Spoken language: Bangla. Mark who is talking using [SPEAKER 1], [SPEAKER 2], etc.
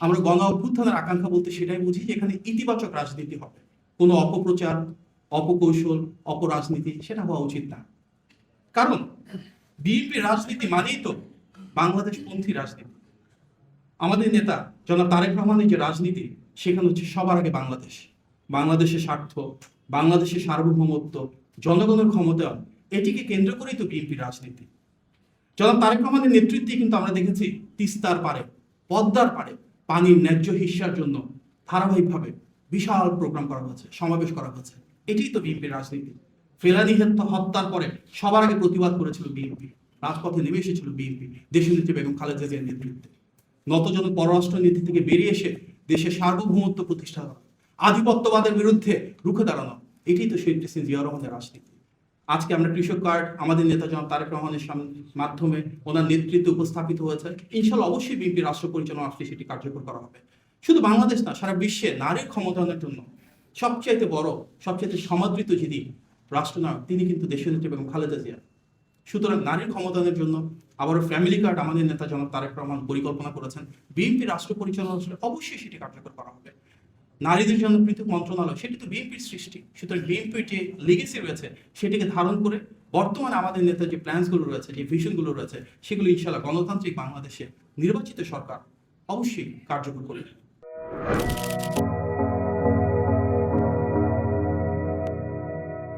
[SPEAKER 1] আমরা গণ অভ্যুত্থানের আকাঙ্ক্ষা বলতে সেটাই বুঝি যে এখানে ইতিবাচক রাজনীতি হবে, কোনো অপপ্রচার, অপকৌশল, অপরাজনীতি সেটা হওয়া উচিত না। কারণ বিএনপি রাজনীতি মানেই তো বাংলাদেশপন্থী রাজনীতি। আমাদের নেতা জনাব তারেক রহমানের যে রাজনীতি, সেখানে হচ্ছে সবার আগে বাংলাদেশ, বাংলাদেশের স্বার্থ, বাংলাদেশের সার্বভৌমত্ব, জনগণের ক্ষমতা, এটিকে কেন্দ্র করেই তো বিএনপির রাজনীতি। জনাব তারেক রহমানের নেতৃত্বে কিন্তু আমরা দেখেছি তিস্তার পারে, পদ্মার পারে পানির ন্যায্য হিস্যার জন্য ধারাবাহিকভাবে বিশাল প্রোগ্রাম করা হয়েছে, সমাবেশ করা হয়েছে। এটিই তো বিএনপির রাজনীতি। ফেলানি হত্যার পরে সবার আগে প্রতিবাদ করেছিল বিএনপি, রাজপথে নেমে এসেছিল বিএনপি দেশনেত্রী বেগম খালেদা জিয়ার নেতৃত্বে। নতজন পররাষ্ট্র নীতি থেকে বেরিয়ে এসে দেশের সার্বভৌমত্ব প্রতিষ্ঠা করা, আধিপত্যবাদের বিরুদ্ধে রুখে দাঁড়ানো, এটাই তো শহীদ প্রেসিডেন্ট জিয়া রহমানের রাজনীতি। আজকে আমরা কৃষক কার্ড আমাদের নেতা জনাব তারেক রহমানের মাধ্যমে ওনার নেতৃত্বে উপস্থাপিত হয়েছে। ইনশাল্লাহ অবশ্যই বিএনপি রাষ্ট্র পরিচালনা আসলে সেটি কার্যকর করা হবে। শুধু বাংলাদেশ না, সারা বিশ্বে নারীর ক্ষমতায়নের জন্য সবচাইতে বড়, সবচাইতে সমাদৃত যিনি রাষ্ট্রনায়ক, তিনি কিন্তু দেশনেত্রী বেগম খালেদা জিয়া। সুতরাং নারীর ক্ষমতায়নের জন্য আবারও ফ্যামিলি কার্ড আমাদের নেতা জনাব তারেক রহমান পরিকল্পনা করেছেন। বিএনপি রাষ্ট্র পরিচালনা আসলে অবশ্যই সেটি কার্যকর করা হবে। নারীদের জন্য পৃথক মন্ত্রণালয়, সেটি তো বিএনপির সৃষ্টি। সুতরাং বিএনপির যে লিগেসি রয়েছে সেটিকে ধারণ করে বর্তমানে আমাদের নেতার যে প্ল্যান্সগুলো রয়েছে, যে ভিশনগুলো রয়েছে, সেগুলো ইনশাল্লাহ গণতান্ত্রিক বাংলাদেশে নির্বাচিত সরকার অবশ্যই কার্যকর করবে।